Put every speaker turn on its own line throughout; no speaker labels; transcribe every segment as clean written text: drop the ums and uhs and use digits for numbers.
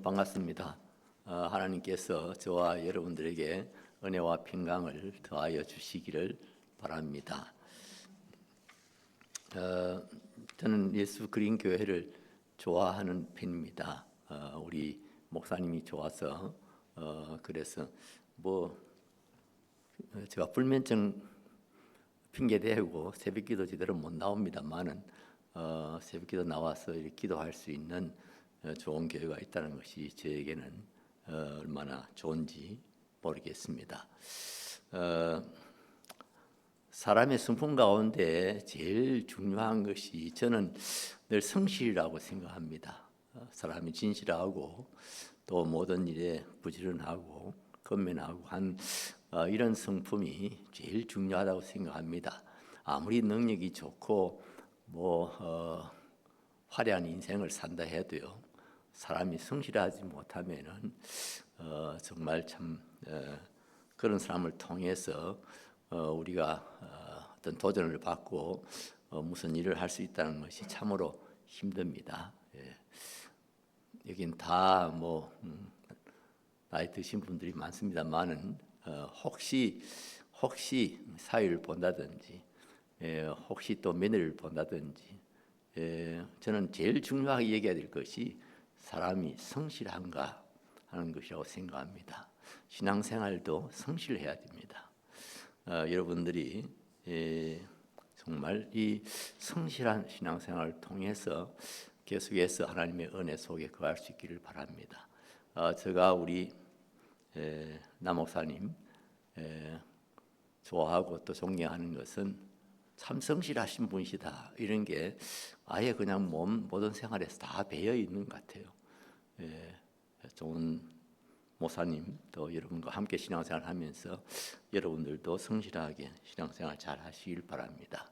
반갑습니다. 하나님께서 저와 여러분들에게 은혜와 평강을 더하여 주시기를 바랍니다. 저는 예수 그린 교회를 좋아하는 편입니다. 우리 목사님이 좋아서 그래서 제가 불면증 핑계 대고 새벽기도 제대로 못 나옵니다만은 새벽기도 나와서 이렇게 기도할 수 있는 좋은 교회가 있다는 것이 저에게는 얼마나 좋은지 모르겠습니다. 사람의 성품 가운데 제일 중요한 것이 저는 늘 성실이라고 생각합니다. 사람이 진실하고 또 모든 일에 부지런하고 건면하고 한 이런 성품이 제일 중요하다고 생각합니다. 아무리 능력이 좋고 화려한 인생을 산다 해도요, 사람이 성실하지 못하면은 정말 참 그런 사람을 통해서 우리가 어떤 도전을 받고 무슨 일을 할 수 있다는 것이 참으로 힘듭니다. 여긴 다 나이 드신 분들이 많습니다만은 혹시 사위를 본다든지 혹시 또 며느리를 본다든지 저는 제일 중요하게 얘기해야 될 것이 사람이 성실한가 하는 것이라고 생각합니다. 신앙생활도 성실해야 됩니다. 여러분들이 정말 이 성실한 신앙생활을 통해서 계속해서 하나님의 은혜 속에 거할 수 있기를 바랍니다. 제가 우리 남 목사님 좋아하고 또 존경하는 것은 참 성실하신 분이시다, 이런 게 아예 그냥 모든 생활에서 다 배어 있는 것 같아요. 좋은 목사님 또 여러분과 함께 신앙생활 하면서 여러분들도 성실하게 신앙생활 잘 하시길 바랍니다.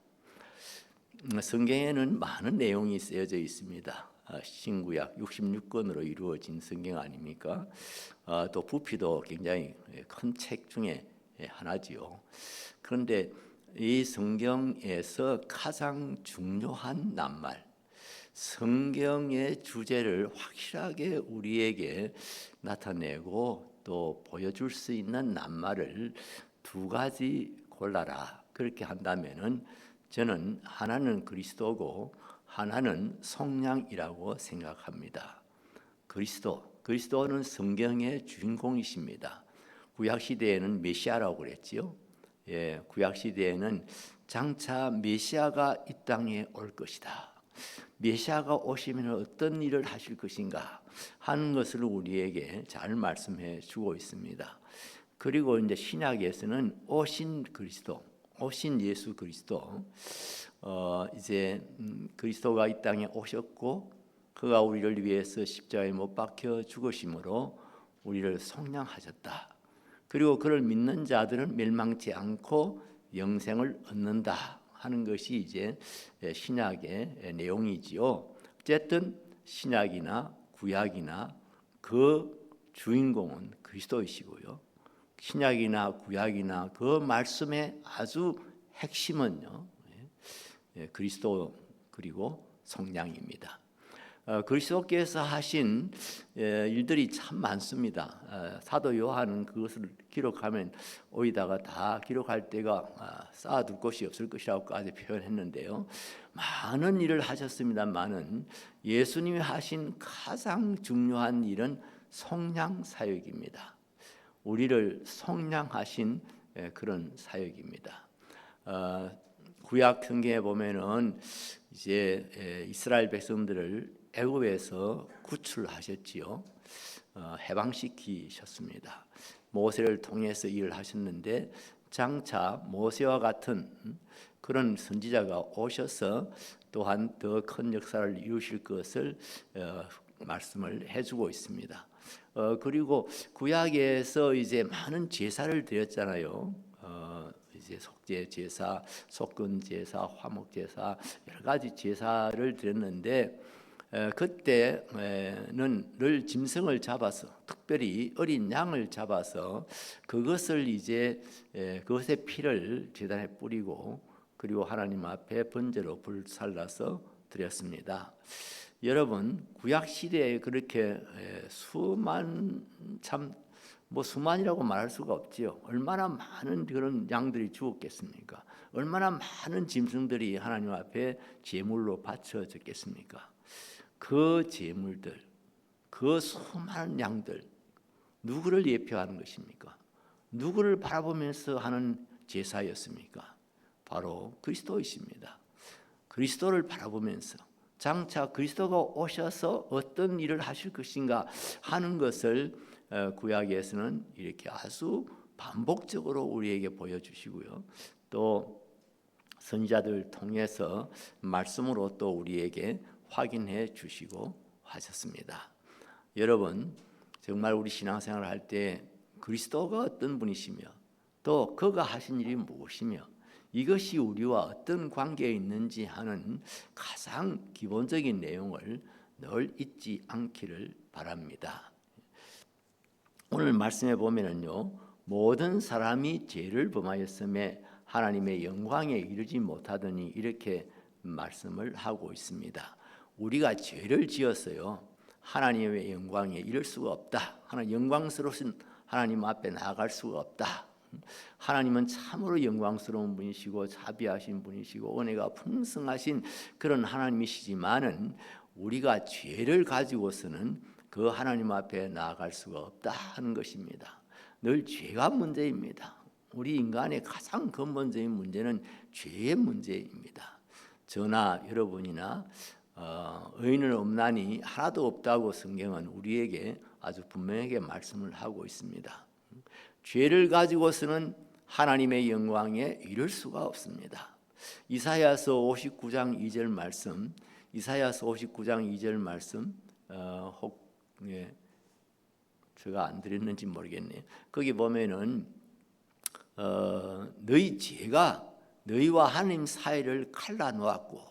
성경에는 많은 내용이 쓰여져 있습니다. 신구약 66권으로 이루어진 성경 아닙니까? 또 부피도 굉장히 큰 책 중에 하나지요. 그런데 이 성경에서 가장 중요한 낱말, 성경의 주제를 확실하게 우리에게 나타내고 또 보여줄 수 있는 낱말을 두 가지 골라라. 그렇게 한다면은 저는 하나는 그리스도고 하나는 성령이라고 생각합니다. 그리스도는 성경의 주인공이십니다. 구약 시대에는 메시아라고 그랬지요. 구약 시대에는 장차 메시아가 이 땅에 올 것이다, 메시아가 오시면 어떤 일을 하실 것인가 하는 것을 우리에게 잘 말씀해 주고 있습니다. 그리고 이제 신약에서는 오신 예수 그리스도, 이제 그리스도가 이 땅에 오셨고 그가 우리를 위해서 십자가에 못 박혀 죽으심으로 우리를 속량하셨다. 그리고 그를 믿는 자들은 멸망치 않고 영생을 얻는다 하는 것이 이제 신약의 내용이지요. 어쨌든 신약이나 구약이나 그 주인공은 그리스도이시고요. 신약이나 구약이나 그 말씀의 아주 핵심은요, 그리스도 그리고 성령입니다. 그리스도께서 하신 일들이 참 많습니다. 사도 요한은 그것을 기록하면 어디다가 다 기록할 때가 쌓아둘 곳이 없을 것이라고까지 표현했는데요. 많은 일을 하셨습니다만은 예수님이 하신 가장 중요한 일은 성령 사역입니다. 우리를 성령하신 그런 사역입니다. 구약 성경에 보면은 이제 이스라엘 백성들을 애굽에서 구출하셨지요. 해방시키셨습니다. 모세를 통해서 일을 하셨는데 장차 모세와 같은 그런 선지자가 오셔서 또한 더 큰 역사를 이루실 것을 말씀을 해주고 있습니다. 그리고 구약에서 이제 많은 제사를 드렸잖아요. 이제 속죄 제사, 속건 제사, 화목 제사, 여러 가지 제사를 드렸는데 그때는 늘 짐승을 잡아서, 특별히 어린 양을 잡아서 그것을 이제 그것의 피를 제단에 뿌리고 그리고 하나님 앞에 번제로 불살라서 드렸습니다. 여러분 구약 시대에 그렇게 수만 참 뭐 수만이라고 말할 수가 없지요. 얼마나 많은 그런 양들이 죽었겠습니까? 얼마나 많은 짐승들이 하나님 앞에 제물로 바쳐졌겠습니까? 그 제물들, 그 수많은 양들 누구를 예표하는 것입니까? 누구를 바라보면서 하는 제사였습니까? 바로 그리스도이십니다. 그리스도를 바라보면서 장차 그리스도가 오셔서 어떤 일을 하실 것인가 하는 것을 구약에서는 이렇게 아주 반복적으로 우리에게 보여주시고요. 또 선지자들 통해서 말씀으로 또 우리에게 확인해 주시고 하셨습니다. 여러분 정말 우리 신앙생활을 할 때 그리스도가 어떤 분이시며 또 그가 하신 일이 무엇이며 이것이 우리와 어떤 관계에 있는지 하는 가장 기본적인 내용을 늘 잊지 않기를 바랍니다. 오늘 말씀에 보면은요, 모든 사람이 죄를 범하였음에 하나님의 영광에 이르지 못하더니 이렇게 말씀을 하고 있습니다. 우리가 죄를 지었어요. 하나님의 영광에 이를 수가 없다. 하나님 영광스러우신 하나님 앞에 나아갈 수가 없다. 하나님은 참으로 영광스러운 분이시고 자비하신 분이시고 은혜가 풍성하신 그런 하나님이시지만은 우리가 죄를 가지고서는 그 하나님 앞에 나아갈 수가 없다 하는 것입니다. 늘 죄가 문제입니다. 우리 인간의 가장 근본적인 문제는 죄의 문제입니다. 저나 여러분이나 의인은 없나니 하나도 없다고 성경은 우리에게 아주 분명하게 말씀을 하고 있습니다. 죄를 가지고서는 하나님의 영광에 이를 수가 없습니다. 이사야서 59장 2절 말씀, 이사야서 59장 2절 말씀 제가 안 드렸는지 모르겠네요. 거기 보면은 너희 죄가 너희와 하나님 사이를 갈라놓았고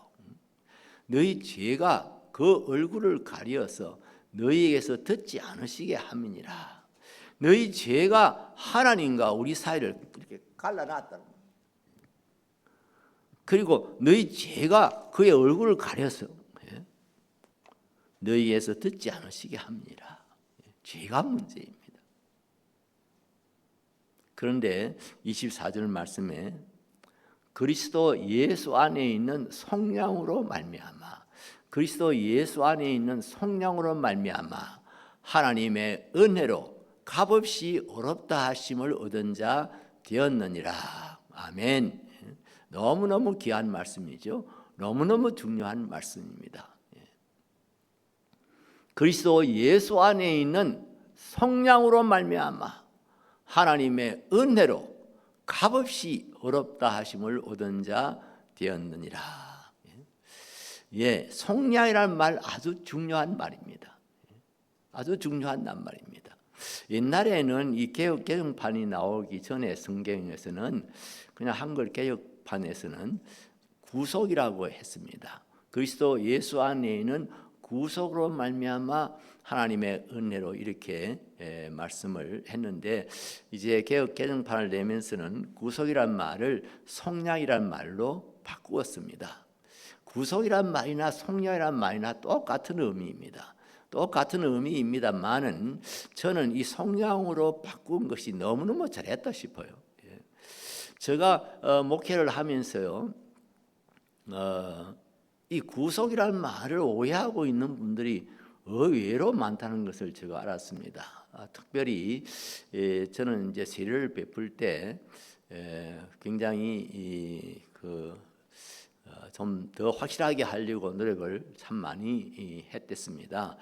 너희 죄가 그 얼굴을 가리어서 너희에게서 듣지 않으시게 함이니라. 너희 죄가 하나님과 우리 사이를 이렇게 갈라놨다는 거예요. 그리고 너희 죄가 그의 얼굴을 가려서 너희에게서 듣지 않으시게 합니다. 죄가 문제입니다. 그런데 24절 말씀에 그리스도 예수 안에 있는 성령으로 말미암아 그리스도 예수 안에 있는 성령으로 말미암아 하나님의 은혜로 값없이 어렵다 하심을 얻은 자 되었느니라. 아멘. 너무너무 귀한 말씀이죠. 너무너무 중요한 말씀입니다. 그리스도 예수 안에 있는 성령으로 말미암아 하나님의 은혜로 값없이 어렵다 하심을 얻은 자 되었느니라. 성령이라는 말 아주 중요한 말입니다. 아주 중요한 말입니다. 옛날에는 이 개혁판이 나오기 전에 성경에서는 그냥 한글 개혁판에서는 구속이라고 했습니다. 그리스도 예수 안에 있는 구속으로 말미암아 하나님의 은혜로 이렇게 말씀을 했는데 이제 개혁판을 내면서는 구속이란 말을 속량이란 말로 바꾸었습니다. 구속이란 말이나 속량이란 말이나 똑같은 의미입니다. 똑같은 의미입니다만은 저는 이 속량으로 바꾼 것이 너무너무 잘했다 싶어요. 제가 목회를 하면서요, 이 구속이라는 말을 오해하고 있는 분들이 의외로 많다는 것을 제가 알았습니다. 특별히 저는 이제 세례를 베풀 때 굉장히 좀 더 확실하게 하려고 노력을 참 많이 했댔습니다.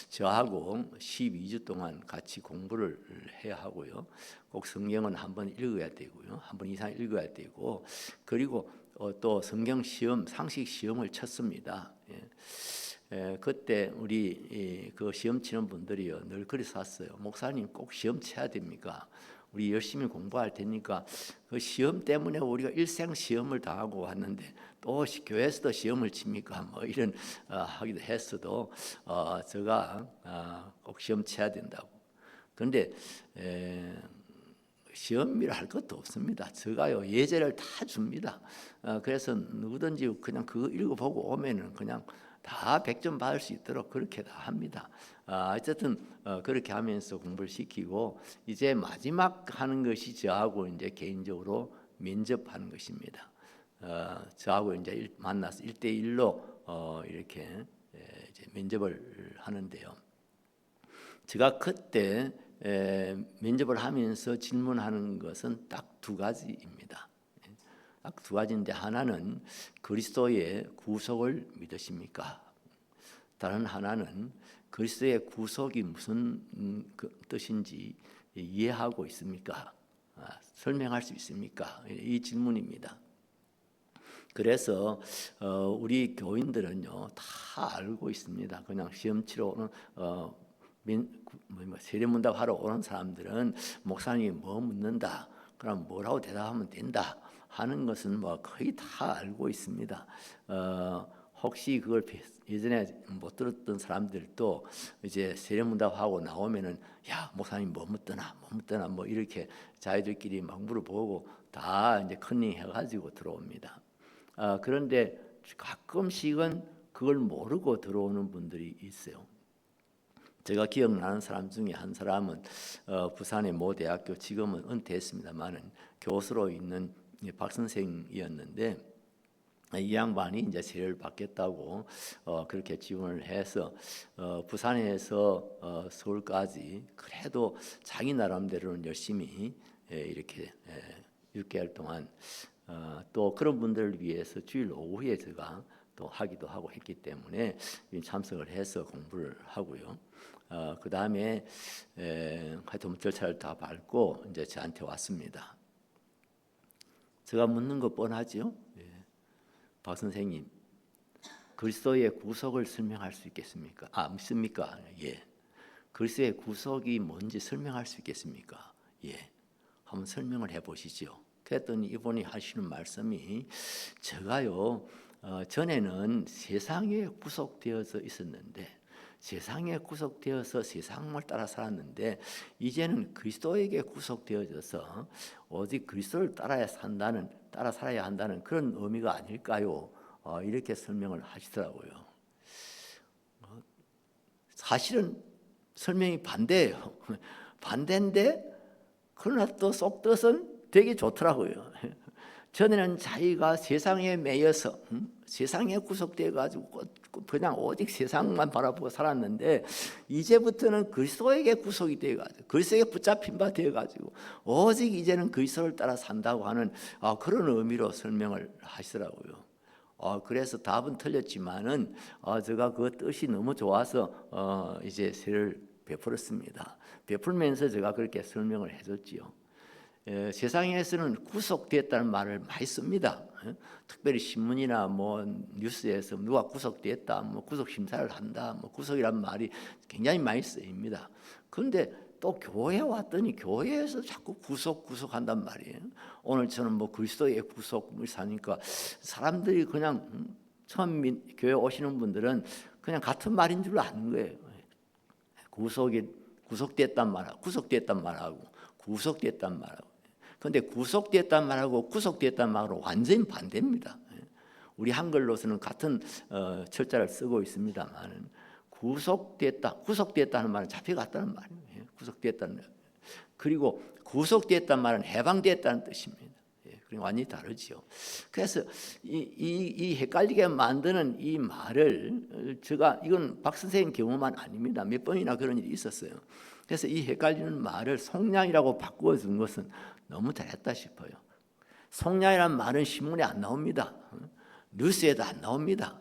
저하고 12주 동안 같이 공부를 해야 하고요. 꼭 성경은 한번 읽어야 되고요. 한 번 이상 읽어야 되고 그리고 또 성경 시험, 상식 시험을 쳤습니다. 그때 우리 그 시험 치는 분들이요 늘 그래서 왔어요. 목사님 꼭 시험 쳐야 됩니까? 우리 열심히 공부할 테니까 그 시험 때문에 우리가 일생 시험을 당하고 왔는데 또 교회에서도 시험을 칩니까? 뭐 이런 하기도 했어도 제가 꼭 시험 쳐야 된다고. 그런데 시험이라 할 것도 없습니다. 제가요 예제를 다 줍니다. 그래서 누구든지 그냥 그거 읽어보고 오면은 그냥 다 100점 받을 수 있도록 그렇게 다 합니다. 어쨌든 그렇게 하면서 공부를 시키고 이제 마지막 하는 것이 저하고 이제 개인적으로 면접하는 것입니다. 저하고 이제 만나서 1대1로 이렇게 이제 면접을 하는데요. 제가 그때 면접을 하면서 질문하는 것은 딱 두 가지입니다. 딱 두 가지인데 하나는 그리스도의 구속을 믿으십니까? 다른 하나는 그리스도의 구속이 무슨 뜻인지 이해하고 있습니까? 설명할 수 있습니까? 이 질문입니다. 그래서 우리 교인들은요 다 알고 있습니다. 그냥 시험 치러 오는 세례문답 하러 오는 사람들은 목사님이 뭐 묻는다, 그럼 뭐라고 대답하면 된다 하는 것은 뭐 거의 다 알고 있습니다. 혹시 그걸 예전에 못 들었던 사람들도 이제 세례문답하고 나오면은 야 목사님 뭐 묻더나 뭐 이렇게 자기들끼리 막 물어보고 다 이제 컨닝 해가지고 들어옵니다. 그런데 가끔씩은 그걸 모르고 들어오는 분들이 있어요. 제가 기억나는 사람 중에 한 사람은 부산의 모 대학교, 지금은 은퇴했습니다만은 교수로 있는 박 선생이었는데 이 양반이 이제 세례를 받겠다고 그렇게 지원을 해서 부산에서 서울까지 그래도 자기 나름대로는 열심히 이렇게 6개월 동안 또 그런 분들을 위해서 주일 오후에 제가 또 하기도 하고 했기 때문에 참석을 해서 공부를 하고요. 그 다음에 하여튼 절차를 다 밟고 이제 저한테 왔습니다. 제가 묻는 거 뻔하죠? 박 선생님, 그리스도의 구속을 설명할 수 있겠습니까? 믿습니까? 예. 그리스도의 구속이 뭔지 설명할 수 있겠습니까? 예. 한번 설명을 해보시죠. 그랬더니 이분이 하시는 말씀이 제가요 전에는 세상에 구속되어서 있었는데 세상에 구속되어서 세상을 따라 살았는데 이제는 그리스도에게 구속되어져서 오직 그리스도를 따라 살아야 한다는 그런 의미가 아닐까요? 이렇게 설명을 하시더라고요. 사실은 설명이 반대예요. 반대인데 그러나 또 속뜻은 되게 좋더라고요. 전에는 자기가 세상에 매여서 세상에 구속되어 가지고 그냥 오직 세상만 바라보고 살았는데 이제부터는 그리스도에게 구속이 되어 가지고 그리스도에게 붙잡힌 바 되어 가지고 오직 이제는 그리스도를 따라 산다고 하는 그런 의미로 설명을 하시더라고요. 그래서 답은 틀렸지만은 제가 그 뜻이 너무 좋아서 이제 세례를 베풀었습니다. 베풀면서 제가 그렇게 설명을 해줬지요. 세상에서는 구속됐다는 말을 많이 씁니다. 특별히 신문이나 뭐 뉴스에서 누가 구속됐다, 뭐 구속 심사를 한다, 뭐 구속이란 말이 굉장히 많이 쓰입니다. 그런데 또 교회에 왔더니 교회에서 자꾸 구속한단 말이에요. 오늘 저는 뭐 그리스도의 구속을 사니까 사람들이 그냥 처음 교회 오시는 분들은 그냥 같은 말인 줄 아는 거예요. 구속됐단 말하고 구속됐단 말하고. 그런데 구속됐단 말하고 구속됐단 말하고 완전히 반대입니다. 우리 한글로서는 같은 철자를 쓰고 있습니다만 구속됐다는 말은 잡혀갔다는 말이에요. 구속됐다는 그리고 구속됐다는 말은 해방됐다는 뜻입니다. 그리고 완전히 다르죠. 그래서 이 헷갈리게 만드는 이 말을 이건 박 선생님 경우만 아닙니다. 몇 번이나 그런 일이 있었어요. 그래서 이 헷갈리는 말을 속량이라고 바꾸어 준 것은 너무 잘했다 싶어요. 속량이라는 말은 신문에 안 나옵니다. 뉴스에도 안 나옵니다.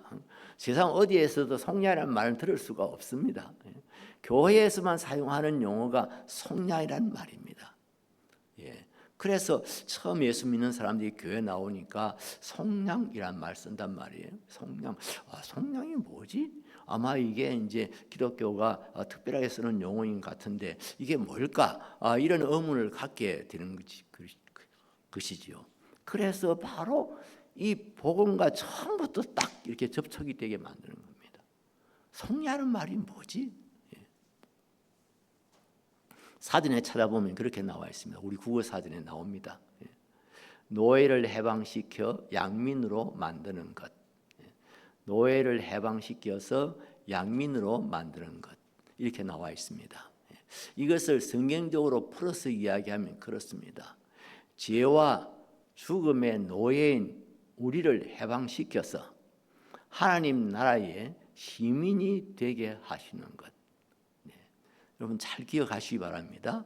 세상 어디에서도 속량이라는 말을 들을 수가 없습니다. 교회에서만 사용하는 용어가 속량이라는 말입니다. 그래서 처음 예수 믿는 사람들이 교회 나오니까 속량이란 말 쓴단 말이에요. 속량이 뭐지? 아마 이게 이제 기독교가 특별하게 쓰는 용어인 것 같은데 이게 뭘까? 이런 의문을 갖게 되는 것이지요. 그래서 바로 이 복음과 처음부터 딱 이렇게 접촉이 되게 만드는 겁니다. 속량이라는 말이 뭐지? 사전에 찾아보면 그렇게 나와 있습니다. 우리 국어 사전에 나옵니다. 노예를 해방시켜 양민으로 만드는 것. 노예를 해방시켜서 양민으로 만드는 것, 이렇게 나와 있습니다. 이것을 성경적으로 풀어서 이야기하면 그렇습니다. 죄와 죽음의 노예인 우리를 해방시켜서 하나님 나라의 시민이 되게 하시는 것. 여러분 잘 기억하시기 바랍니다.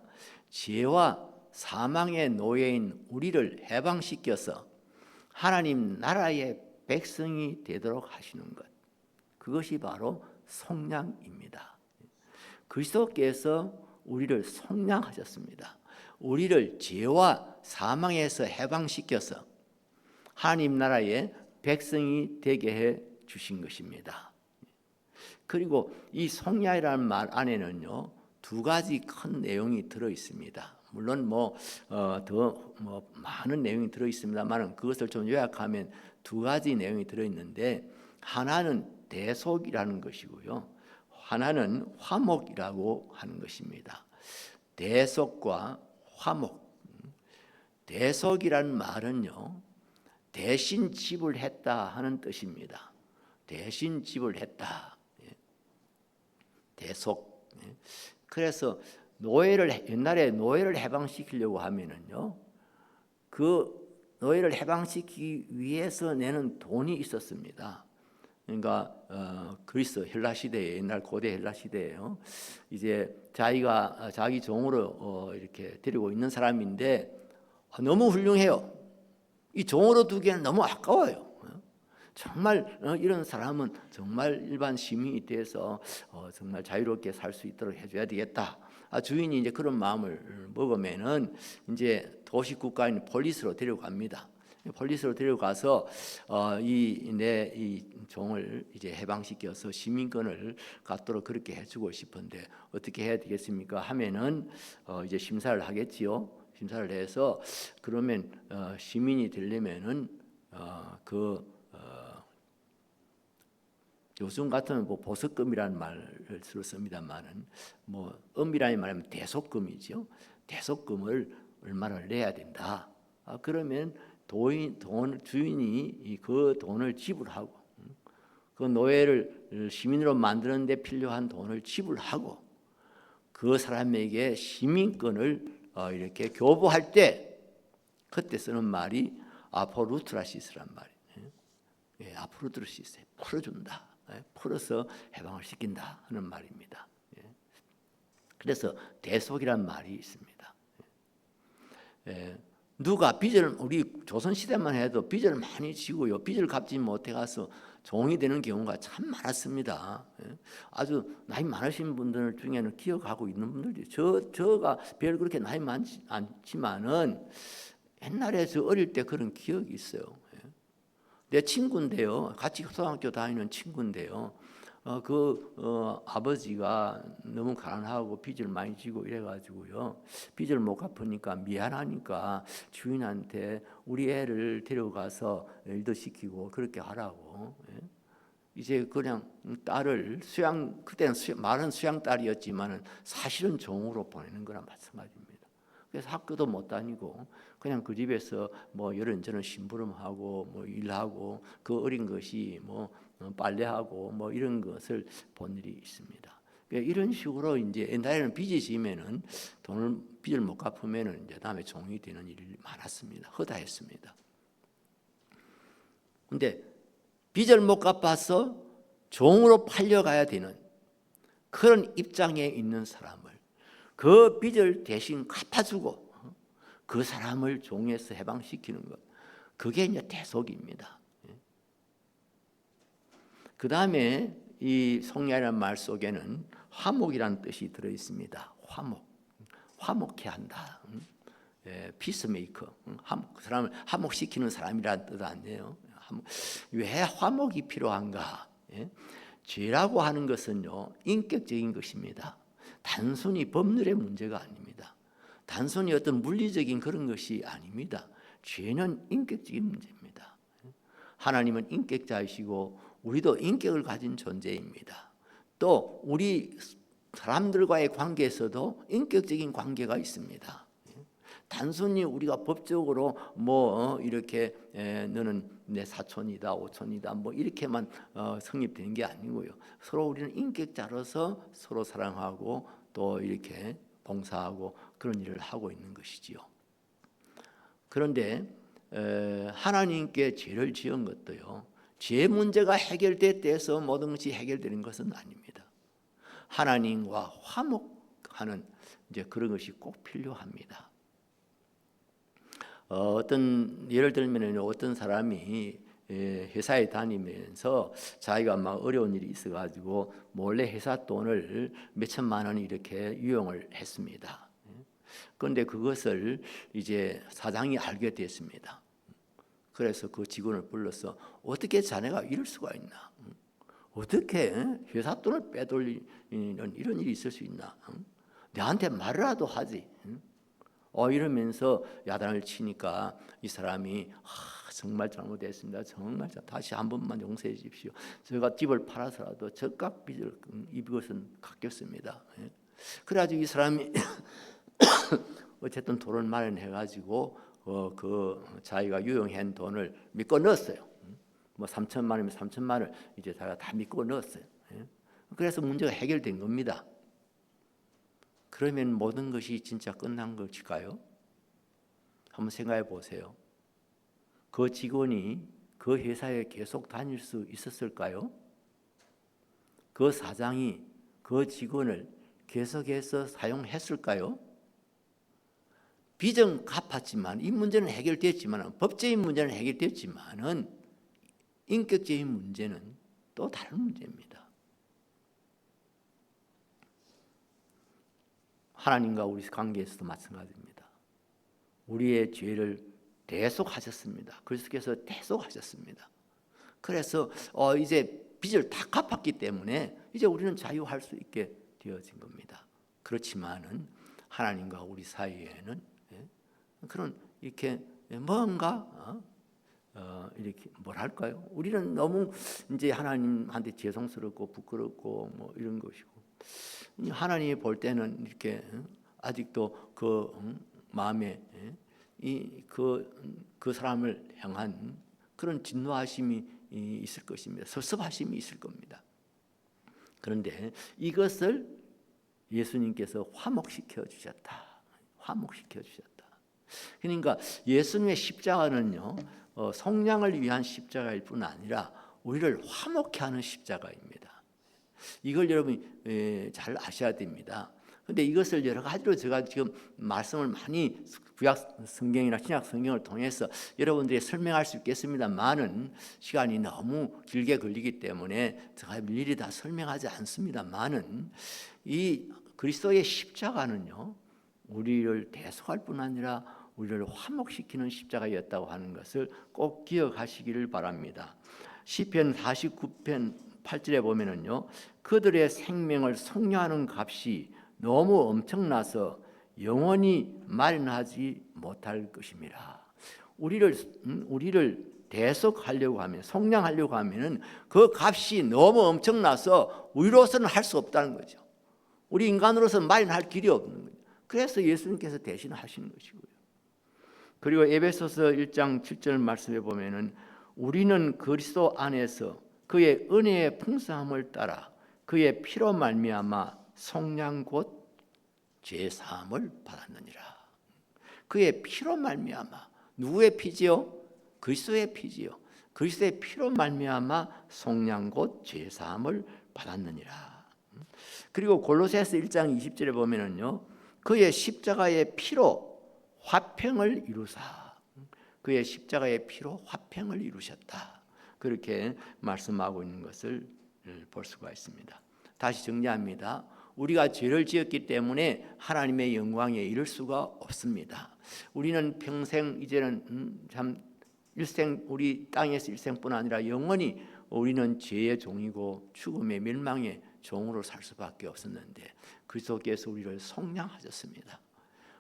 죄와 사망의 노예인 우리를 해방시켜서 하나님 나라의 백성이 되도록 하시는 것. 그것이 바로 속량입니다. 그리스도께서 우리를 속량하셨습니다. 우리를 죄와 사망에서 해방시켜서 하나님 나라의 백성이 되게 해 주신 것입니다. 그리고 이 속량이라는 말 안에는요, 두 가지 큰 내용이 들어 있습니다. 물론 더 많은 내용이 들어 있습니다만 그것을 좀 요약하면 두 가지 내용이 들어 있는데, 하나는 대속이라는 것이고요, 하나는 화목이라고 하는 것입니다. 대속과 화목. 대속이라는 말은요, 대신 지불했다 하는 뜻입니다. 대신 지불했다. 대속. 그래서 옛날에 노예를 해방시키려고 하면은요, 그 노예를 해방시키기 위해서 내는 돈이 있었습니다. 그러니까 그리스 헬라 시대에, 옛날 고대 헬라 시대에요, 이제 자기가 자기 종으로 이렇게 데리고 있는 사람인데 너무 훌륭해요. 이 종으로 두기에는 너무 아까워요. 정말 이런 사람은 정말 일반 시민이 돼서 정말 자유롭게 살 수 있도록 해줘야 되겠다. 주인이 이제 그런 마음을 먹으면은 이제 도시 국가인 폴리스로 데려갑니다. 폴리스로 데려가서 이 종을 이제 해방시켜서 시민권을 갖도록 그렇게 해주고 싶은데 어떻게 해야 되겠습니까? 하면은 이제 심사를 하겠지요. 심사를 해서 그러면 시민이 되려면은 요즘 같으면 보석금이라는 말을 씁니다만은 엄밀하게 말하면 대속금이죠. 대속금을 얼마를 내야 된다. 그러면 주인이 그 돈을 지불하고, 그 노예를 시민으로 만드는 데 필요한 돈을 지불하고, 그 사람에게 시민권을 이렇게 교부할 때 그때 쓰는 말이 아포루트라시스란 말이에요. 아포루트라시스, 풀어준다. 풀어서 해방을 시킨다 하는 말입니다. 그래서 대속이란 말이 있습니다. 누가 빚을, 우리 조선 시대만 해도 빚을 많이 지고요, 빚을 갚지 못해 가서 종이 되는 경우가 참 많았습니다. 아주 나이 많으신 분들 중에는 기억하고 있는 분들이 저가 별 그렇게 나이 많지 않지만은 옛날에 저 어릴 때 그런 기억이 있어요. 내 친구인데요, 같이 초등학교 다니는 친구인데요, 아버지가 너무 가난하고 빚을 많이 지고 이래가지고요, 빚을 못 갚으니까 미안하니까 주인한테 우리 애를 데려가서 일도 시키고 그렇게 하라고, 이제 그냥 딸을 그때는 말은 수양 딸이었지만은 사실은 종으로 보내는 거랑 마찬가지입니다. 그래서 학교도 못 다니고 그냥 그 집에서 이런저런 심부름하고 일하고, 그 어린 것이 빨래하고 이런 것을 본 일이 있습니다. 이런 식으로 이제 옛날에는 빚이 지면은 빚을 못 갚으면은 이제 다음에 종이 되는 일이 많았습니다. 허다했습니다. 근데 빚을 못 갚아서 종으로 팔려가야 되는 그런 입장에 있는 사람을 그 빚을 대신 갚아주고 그 사람을 종에서 해방시키는 것, 그게 이제 대속입니다. 그 다음에 이 속량이라는 말 속에는 화목이라는 뜻이 들어 있습니다. 화목해 한다. 피스메이커, 그 사람을 화목시키는 사람이라는 뜻 아니에요. 왜 화목이 필요한가? 죄라고 하는 것은요, 인격적인 것입니다. 단순히 법률의 문제가 아닙니다. 단순히 어떤 물리적인 그런 것이 아닙니다. 죄는 인격적인 문제입니다. 하나님은 인격자이시고 우리도 인격을 가진 존재입니다. 또 우리 사람들과의 관계에서도 인격적인 관계가 있습니다. 단순히 우리가 법적으로 이렇게 너는 내 사촌이다, 오촌이다, 이렇게만 성립되는 게 아니고요. 서로 우리는 인격자로서 서로 사랑하고 또 이렇게 봉사하고 그런 일을 하고 있는 것이지요. 그런데 하나님께 죄를 지은 것도요, 죄 문제가 해결됐다 해서 모든 것이 해결되는 것은 아닙니다. 하나님과 화목하는 이제 그런 것이 꼭 필요합니다. 어떤 예를 들면 어떤 사람이 회사에 다니면서 자기가 막 어려운 일이 있어가지고 몰래 회사 돈을 몇 천만 원 이렇게 유용을 했습니다. 그런데 그것을 이제 사장이 알게 됐습니다. 그래서 그 직원을 불러서 어떻게 자네가 이럴 수가 있나? 어떻게 회사 돈을 빼돌리는 이런 일이 있을 수 있나? 내한테 말이라도 하지. 이러면서 야단을 치니까 이 사람이 정말 잘못했습니다. 정말 다시 한 번만 용서해 주십시오. 제가 집을 팔아서라도 적각 빚을 이것은 갚겠습니다. 그래가지고 이 사람이 어쨌든 돈을 마련해가지고 그 자기가 유용한 돈을 믿고 넣었어요. 3천만 원이면 3천만 원 이제 자기가 다 믿고 넣었어요. 그래서 문제가 해결된 겁니다. 그러면 모든 것이 진짜 끝난 것일까요? 한번 생각해 보세요. 그 직원이 그 회사에 계속 다닐 수 있었을까요? 그 사장이 그 직원을 계속해서 사용했을까요? 빚은 갚았지만 이 문제는 해결됐지만 법적인 문제는 해결됐지만은 인격적인 문제는 또 다른 문제입니다. 하나님과 우리 관계에서도 마찬가지입니다. 우리의 죄를 대속하셨습니다. 그리스도께서 대속하셨습니다. 그래서 이제 빚을 다 갚았기 때문에 이제 우리는 자유할 수 있게 되어진 겁니다. 그렇지만은 하나님과 우리 사이에는 그런 이렇게 뭔가 이렇게 뭐랄까요? 우리는 너무 이제 하나님한테 죄송스럽고 부끄럽고 이런 것이고 하나님이 볼 때는 이렇게 아직도 그 마음에 그 사람을 향한 그런 진노하심이 있을 것입니다. 섭섭하심이 있을 겁니다. 그런데 이것을 예수님께서 화목시켜 주셨다. 화목시켜 주셨다. 그러니까 예수님의 십자가는요, 속량을 위한 십자가일 뿐 아니라 우리를 화목케 하는 십자가입니다. 이걸 여러분이 잘 아셔야 됩니다. 근데 이것을 여러 가지로 제가 지금 말씀을 많이 구약 성경이나 신약 성경을 통해서 여러분들이 설명할 수 있겠습니다만은 시간이 너무 길게 걸리기 때문에 제가 일일이 다 설명하지 않습니다만은 이 그리스도의 십자가는요, 우리를 대속할 뿐 아니라 우리를 화목시키는 십자가였다고 하는 것을 꼭 기억하시기를 바랍니다. 시편 49편 8절에 보면은요, 그들의 생명을 속량하는 값이 너무 엄청나서 영원히 마련하지 못할 것입니다. 우리를 대속하려고 하면, 속량하려고 하면은 그 값이 너무 엄청나서 우리로서는 할 수 없다는 거죠. 우리 인간으로서는 마련할 길이 없는 거죠. 그래서 예수님께서 대신 하시는 것이고요. 그리고 에베소서 1장 7절 말씀에 보면은 우리는 그리스도 안에서 그의 은혜의 풍성함을 따라 그의 피로 말미암아 속량 곧 죄 사함을 받았느니라. 그의 피로 말미암아, 누구의 피지요? 그리스도의 피지요. 그리스도의 피로 말미암아 속량 곧 죄 사함을 받았느니라. 그리고 골로새서 1장 20절에 보면은요, 그의 십자가의 피로 화평을 이루사. 그의 십자가의 피로 화평을 이루셨다. 그렇게 말씀하고 있는 것을 볼 수가 있습니다. 다시 정리합니다. 우리가 죄를 지었기 때문에 하나님의 영광에 이를 수가 없습니다. 우리는 평생 이제는 참 일생, 우리 땅에서 일생뿐 아니라 영원히 우리는 죄의 종이고 죽음의 멸망의 종으로 살 수밖에 없었는데 그리스도께서 우리를 속량하셨습니다.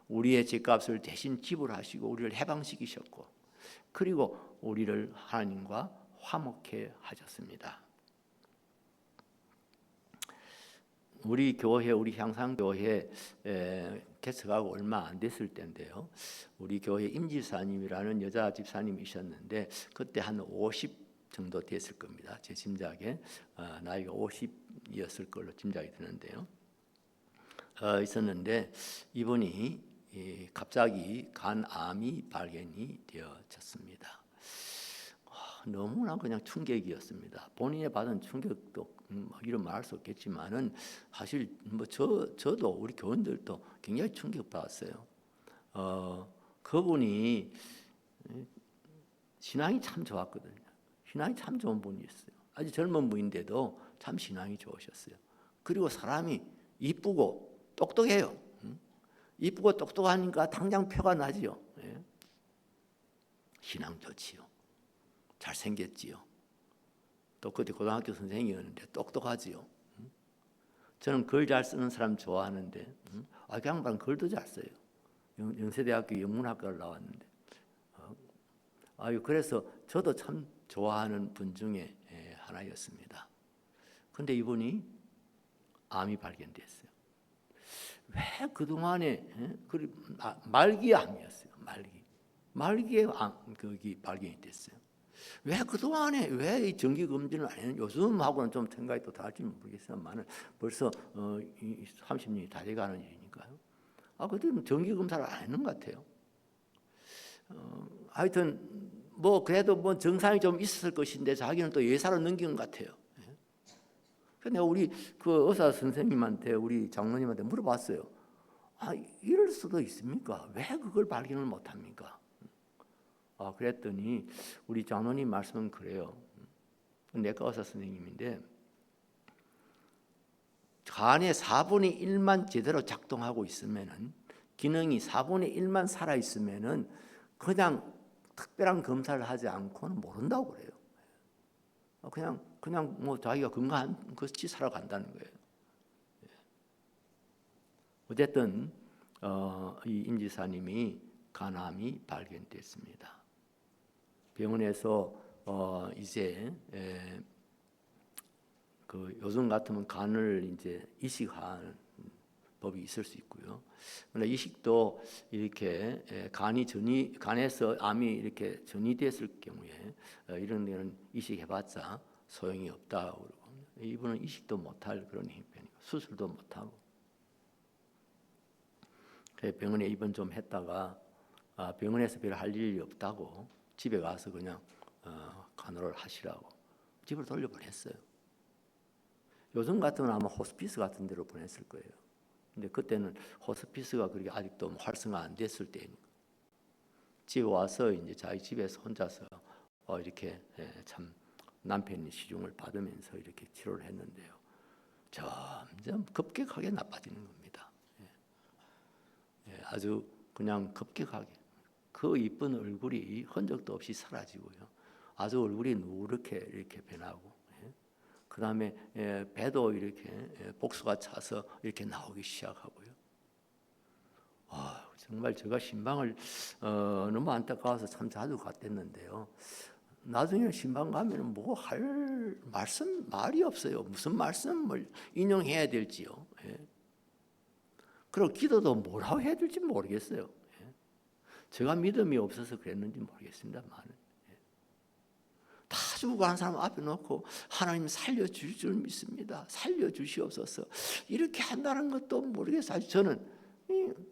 우리의 죄값을 대신 지불하시고 우리를 해방시키셨고, 그리고 우리를 하나님과 화목케 하셨습니다. 우리 교회, 우리 향상교회 개척하고 얼마 안 됐을 때인데요. 우리 교회 임지사님이라는 여자 집사님이셨는데 그때 한 50 정도 됐을 겁니다. 제 짐작에 나이가 50이었을 걸로 짐작이 드는데요. 있었는데 이분이 갑자기 간암이 발견이 되어졌습니다. 너무나 그냥 충격이었습니다. 본인이 받은 충격도 이런 말할 수 없겠지만은 사실 뭐 저도 우리 교인들도 굉장히 충격받았어요. 그분이 신앙이 참 좋았거든요. 신앙이 참 좋은 분이었어요. 아주 젊은 분인데도 참 신앙이 좋으셨어요. 그리고 사람이 이쁘고 똑똑해요. 이쁘고 똑똑하니까 당장 표가 나지요. 예. 신앙 좋지요. 잘생겼지요. 또 그때 고등학교 선생님이었는데 똑똑하지요. 저는 글 잘 쓰는 사람 좋아하는데 그 양반 글도 잘 써요. 영세대학교 영문학과를 나왔는데 그래서 저도 참 좋아하는 분 중에 하나였습니다. 그런데 이분이 암이 발견됐어요. 왜 그동안에 말기암이었어요. 말기에 거기 발견이 됐어요. 왜 그동안에 왜 이 정기 검진을 안 했는지 요즘하고는 좀 생각이 또 다를지는 모르겠지만 벌써 30년이 다 돼가는 일이니까요. 그때는 정기 검사를 안 했는 것 같아요. 하여튼 뭐 그래도 뭐 정상이 좀 있었을 것인데 자기는 또 예사로 넘긴 것 같아요. 내가 우리 그 의사 선생님한테 우리 장로님한테 물어봤어요. 이럴 수도 있습니까? 왜 그걸 발견을 못합니까? 그랬더니 우리 장로님 말씀은 그래요. 내과 의사 선생님인데 간의 4분의 1만 제대로 작동하고 있으면은 기능이 4분의 1만 살아 있으면은 그냥 특별한 검사를 하지 않고는 모른다고 그래요. 그냥 뭐 자기가 건강한 것이 살아간다는 거예요. 어쨌든 이 임지사님이 간암이 발견됐습니다. 병원에서 이제 그 요즘 같으면 간을 이제 이식하는 법이 있을 수 있고요. 그러나 이식도 이렇게 간에서 암이 이렇게 전이됐을 경우에 이런 데는 이식해봤자 소용이 없다고 그러고 이분은 이식도 못할 그런 형편이고 수술도 못하고 병원에 입원 좀 했다가 병원에서 별 할 일이 없다고 집에 가서 그냥 간호를 하시라고 집으로 돌려보냈어요. 요즘 같으면 아마 호스피스 같은 데로 보냈을 거예요. 근데 그때는 호스피스가 그렇게 아직도 활성화 안 됐을 때니까 집에 와서 이제 자기 집에서 혼자서 이렇게 참 남편이 시중을 받으면서 이렇게 치료를 했는데요. 점점 급격하게 나빠지는 겁니다. 아주 그냥 급격하게 그 이쁜 얼굴이 흔적도 없이 사라지고요. 아주 얼굴이 누렇게 이렇게 변하고 그 다음에 배도 이렇게 복수가 차서 이렇게 나오기 시작하고요. 정말 제가 신방을 너무 안타까워서 참 자주 갔댔는데요. 나중에 신방 가면 뭐 할 말이 없어요. 무슨 말씀을 인용해야 될지요. 그리고 기도도 뭐라고 해야 될지 모르겠어요. 제가 믿음이 없어서 그랬는지 모르겠습니다만 다 죽고 한 사람 앞에 놓고 하나님 살려주실 줄 믿습니다. 살려주시옵소서. 이렇게 한다는 것도 모르겠어요. 저는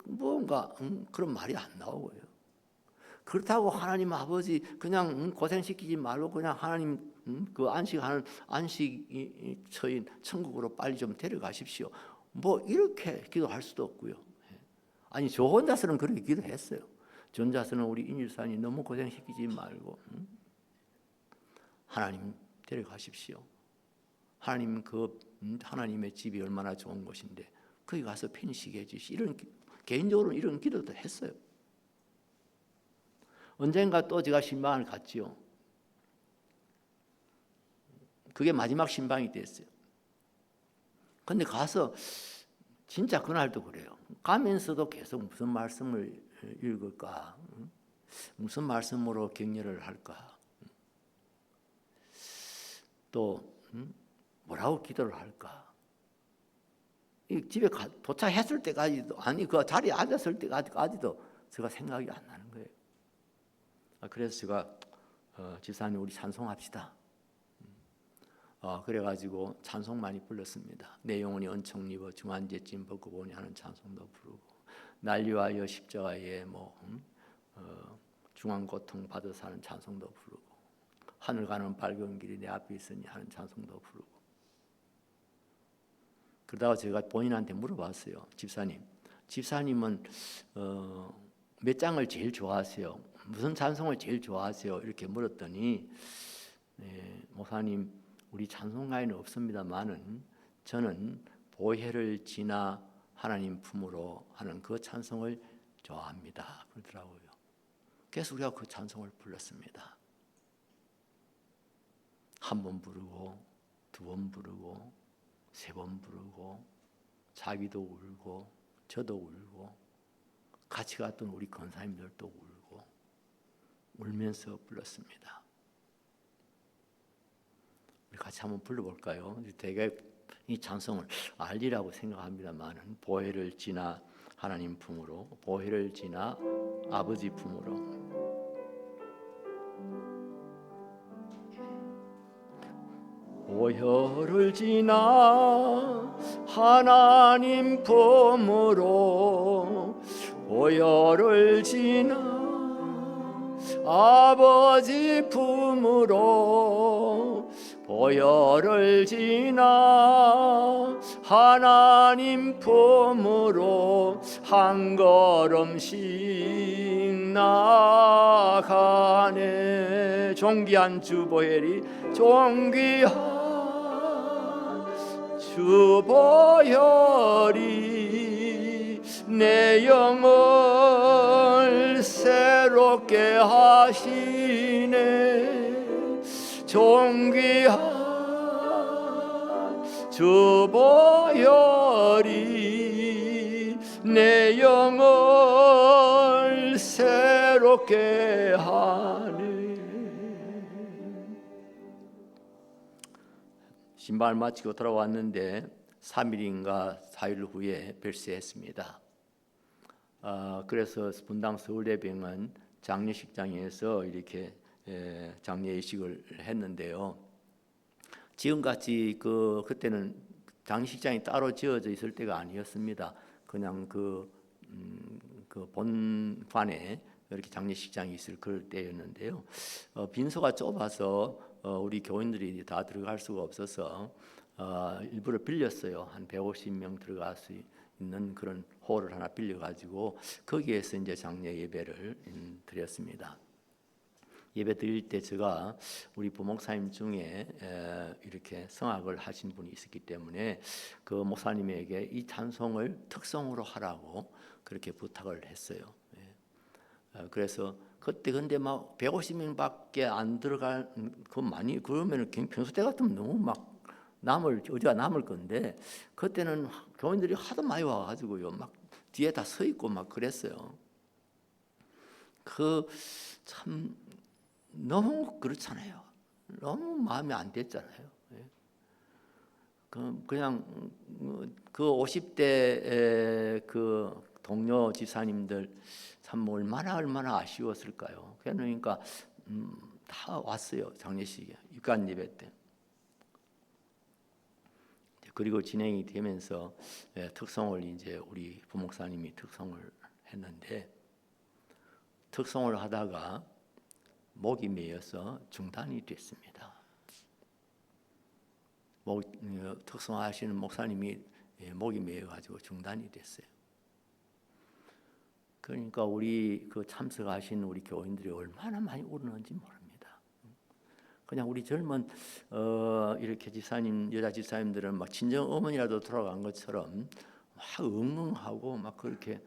뭔가 그런 말이 안 나오고요. 그렇다고 하나님 아버지 그냥 고생시키지 말고 그냥 하나님 그 안식처인 천국으로 빨리 좀 데려가십시오. 뭐 이렇게 기도할 수도 없고요. 아니 저 혼자서는 그렇게 기도했어요. 저 혼자서는 우리 인일산이 너무 고생시키지 말고 하나님 데려가십시오. 하나님 하나님의 집이 얼마나 좋은 곳인데 거기 가서 편히 쉬게 해주시. 개인적으로 이런 기도도 했어요. 언젠가 또 제가 신방을 갔지요. 그게 마지막 신방이 됐어요. 근데 가서 진짜 그날도 그래요. 가면서도 계속 무슨 말씀을 읽을까? 무슨 말씀으로 격려를 할까? 또 뭐라고 기도를 할까? 이 집에 도착했을 때까지도 아니 그 자리에 앉았을 때까지도 제가 생각이 안 나는 거예요. 그래서 제가 집사님 우리 찬송합시다. 그래가지고 찬송 많이 불렀습니다. 내 영혼이 은총 입어 중한제쯤 벗고 보니 하는 찬송도 부르고 난리와여 십자가에 중한 고통 받아서 하는 찬송도 부르고 하늘 가는 밝은 길이 내 앞에 있으니 하는 찬송도 부르고 그러다가 제가 본인한테 물어봤어요. 집사님은 몇 장을 제일 좋아하세요? 무슨 찬송을 제일 좋아하세요? 이렇게 물었더니 목사님 우리 찬송가에는 없습니다만은 저는 보혜를 지나 하나님 품으로 하는 그 찬송을 좋아합니다. 그러더라고요. 그래서 우리가 그 찬송을 불렀습니다. 한 번 부르고 두 번 부르고 세 번 부르고 자기도 울고 저도 울고 같이 갔던 우리 권사님들도 울고 울면서 불렀습니다. 우리 같이 한번 불러볼까요? 되게 이 찬송을 알리라고 생각합니다만은 보혜를 지나 하나님 품으로 보혜를 지나 아버지 품으로 보혈을 지나 하나님 품으로 보혈을 지나 아버지 품으로 보혈을 지나 하나님 품으로 한 걸음씩 나가네. 존귀한 주 보혈이 존귀한 주 보혈이 내 영을 새롭게 하시네. 존귀한 주 보혈이 내 영을 새롭게 하네. 신발 마치고 돌아왔는데 3일인가 4일 후에 별세했습니다. 그래서 분당 서울예배는 장례식장에서 이렇게 장례의식을 했는데요. 지금같이 그때는 장례식장이 따로 지어져 있을 때가 아니었습니다. 그냥 그 본관에 이렇게 장례식장이 있을 그럴 때였는데요. 빈소가 좁아서 우리 교인들이 다 들어갈 수가 없어서 일부러 빌렸어요. 한 150명 들어갈 수 있는 그런 홀을 하나 빌려가지고 거기에서 이제 장례 예배를 드렸습니다. 예배 드릴 때 제가 우리 부목사님 중에 이렇게 성악을 하신 분이 있었기 때문에 그 목사님에게 이 찬송을 특성으로 하라고 그렇게 부탁을 했어요. 그래서 그때 근데 막 150명밖에 안 들어갈 그 많이 그러면은 평소 때 같으면 너무 막 어디가 남을 건데 그때는 교인들이 하도 많이 와가지고요 막 뒤에 다 서 있고 막 그랬어요. 참 너무 그렇잖아요. 너무 마음에 안 됐잖아요. 그냥 그 50대 그 동료 집사님들 참 얼마나 아쉬웠을까요. 그러니까 다 왔어요. 장례식에 육간 예배 때. 그리고 진행이 되면서 특송을 이제 우리 부목사님이 특송을 했는데 특송을 하다가 목이 메어서 중단이 됐습니다. 특송하시는 목사님이 목이 메어가지고 중단이 됐어요. 그러니까 우리 그 참석하신 우리 교인들이 얼마나 많이 울었는지 모릅니다. 그냥 우리 젊은 이렇게 집사님 여자 집사님들은 막 친정 어머니라도 돌아간 것처럼 막 응응하고 막 그렇게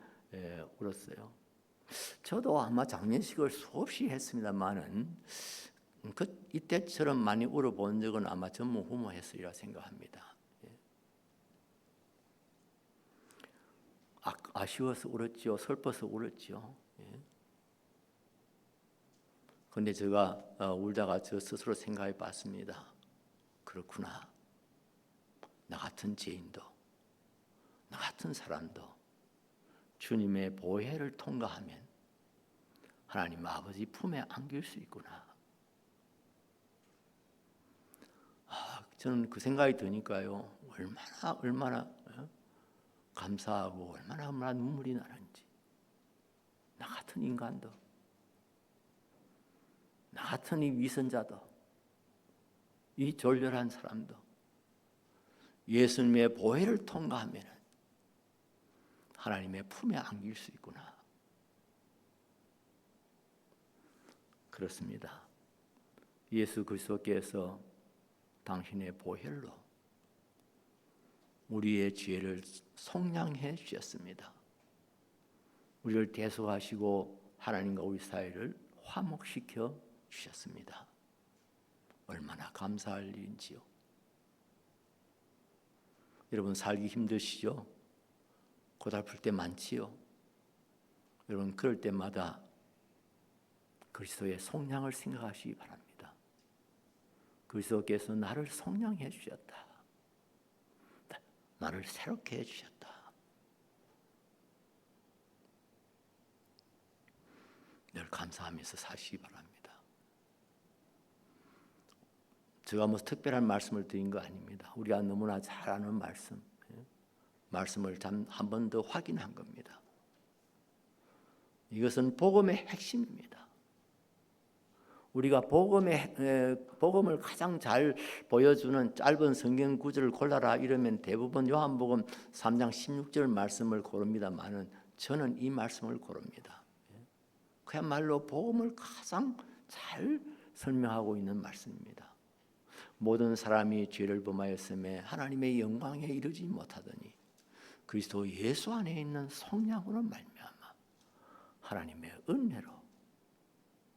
울었어요. 저도 아마 장례식을 수없이 했습니다만은 이때처럼 많이 울어본 적은 아마 전무후무했으리라 생각합니다. 아쉬워서 울었죠. 슬퍼서 울었죠. 그런데 제가 울다가 저 스스로 생각해 봤습니다. 그렇구나. 나 같은 죄인도 나 같은 사람도 주님의 보혜를 통과하면 하나님 아버지 품에 안길 수 있구나. 저는 그 생각이 드니까요, 얼마나 감사하고 얼마나 눈물이 나는지. 나 같은 인간도, 나 같은 이 위선자도, 이 졸렬한 사람도 예수님의 보혜를 통과하면 하나님의 품에 안길 수 있구나. 그렇습니다. 예수 그리스도께서 당신의 보혈로 우리의 죄를 속량해 주셨습니다. 우리를 대속하시고 하나님과 우리 사이를 화목시켜 주셨습니다. 얼마나 감사할 일인지요. 여러분 살기 힘드시죠? 고달플 때 많지요. 여러분 그럴 때마다 그리스도의 속량을 생각하시기 바랍니다. 그리스도께서 나를 속량해 주셨다. 나를 새롭게 해 주셨다. 늘 감사하면서 사시기 바랍니다. 제가 특별한 말씀을 드린 거 아닙니다. 우리가 너무나 잘 아는 말씀을 한 번 더 확인한 겁니다. 이것은 복음의 핵심입니다. 우리가 복음을 가장 잘 보여주는 짧은 성경 구절을 골라라 이러면 대부분 요한복음 3장 16절 말씀을 고릅니다만은 저는 이 말씀을 고릅니다. 그야말로 복음을 가장 잘 설명하고 있는 말씀입니다. 모든 사람이 죄를 범하였음에 하나님의 영광에 이르지 못하더니 그리스도 예수 안에 있는 성령으로 말미암아 하나님의 은혜로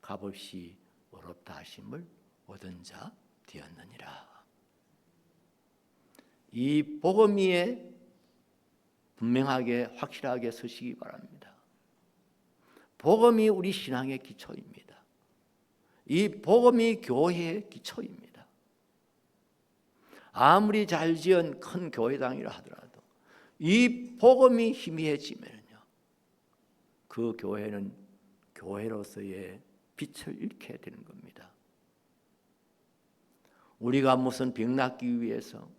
값없이 의롭다 하심을 얻은 자 되었느니라. 이 복음 위에 분명하게 확실하게 서시기 바랍니다. 복음이 우리 신앙의 기초입니다. 이 복음이 교회의 기초입니다. 아무리 잘 지은 큰 교회당이라 하더라도 이 복음이 희미해지면요, 그 교회는 교회로서의 빛을 잃게 되는 겁니다. 우리가 무슨 병 낫기 위해서,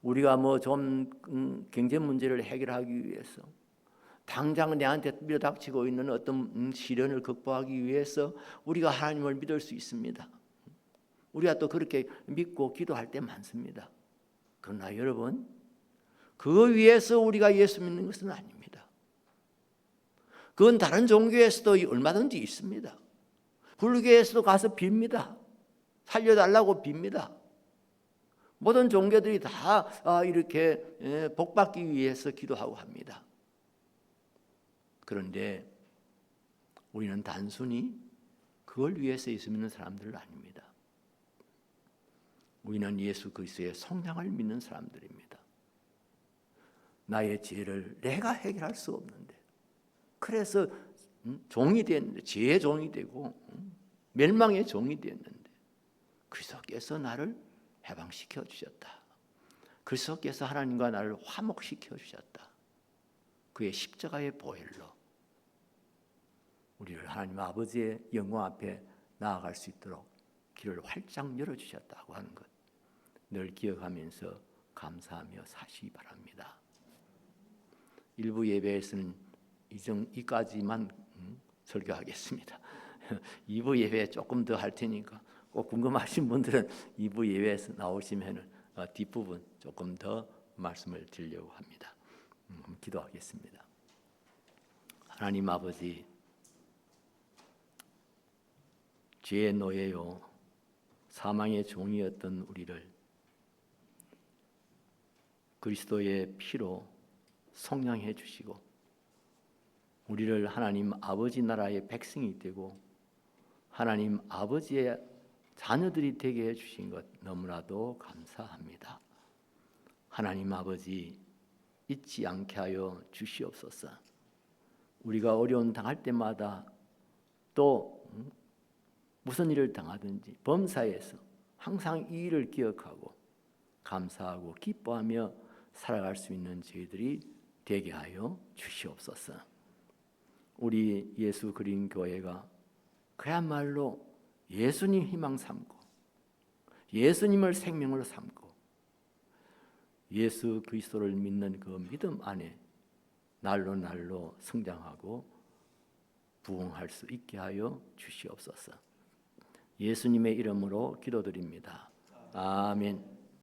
우리가 좀 경제 문제를 해결하기 위해서, 당장 내한테 밀어닥치고 있는 어떤 시련을 극복하기 위해서 우리가 하나님을 믿을 수 있습니다. 우리가 또 그렇게 믿고 기도할 때 많습니다. 그러나 여러분, 그거 위해서 우리가 예수 믿는 것은 아닙니다. 그건 다른 종교에서도 얼마든지 있습니다. 불교에서도 가서 빕니다. 살려달라고 빕니다. 모든 종교들이 다 이렇게 복받기 위해서 기도하고 합니다. 그런데 우리는 단순히 그걸 위해서 예수 믿는 사람들은 아닙니다. 우리는 예수 그리스도의 성령을 믿는 사람들입니다. 나의 죄를 내가 해결할 수 없는데, 그래서 종이 됐는데, 죄의 종이 되고 멸망의 종이 됐는데 그리스도께서 나를 해방시켜 주셨다. 그리스도께서 하나님과 나를 화목시켜 주셨다. 그의 십자가의 보혈로 우리를 하나님 아버지의 영광 앞에 나아갈 수 있도록 길을 활짝 열어주셨다고 하는 것 늘 기억하면서 감사하며 사시기 바랍니다. 일부 예배에서는 이까지만 설교하겠습니다. 2부 예배 조금 더 할 테니까 꼭 궁금하신 분들은 2부 예배에서 나오시면 뒷부분 조금 더 말씀을 드리려고 합니다. 기도하겠습니다. 하나님 아버지, 죄의 노예요 사망의 종이었던 우리를 그리스도의 피로 속량해 주시고 우리를 하나님 아버지 나라의 백성이 되고 하나님 아버지의 자녀들이 되게 해주신 것 너무나도 감사합니다. 하나님 아버지 잊지 않게 하여 주시옵소서. 우리가 어려움 당할 때마다 또 무슨 일을 당하든지 범사에서 항상 이 일을 기억하고 감사하고 기뻐하며 살아갈 수 있는 저희들이 되게 하여 주시옵소서. 우리 예수 그린 교회가 그야말로 예수님 희망 삼고 예수님을 생명으로 삼고 예수 그리스도를 믿는 그 믿음 안에 날로 날로 성장하고 부흥할 수 있게 하여 주시옵소서. 예수님의 이름으로 기도드립니다. 아멘.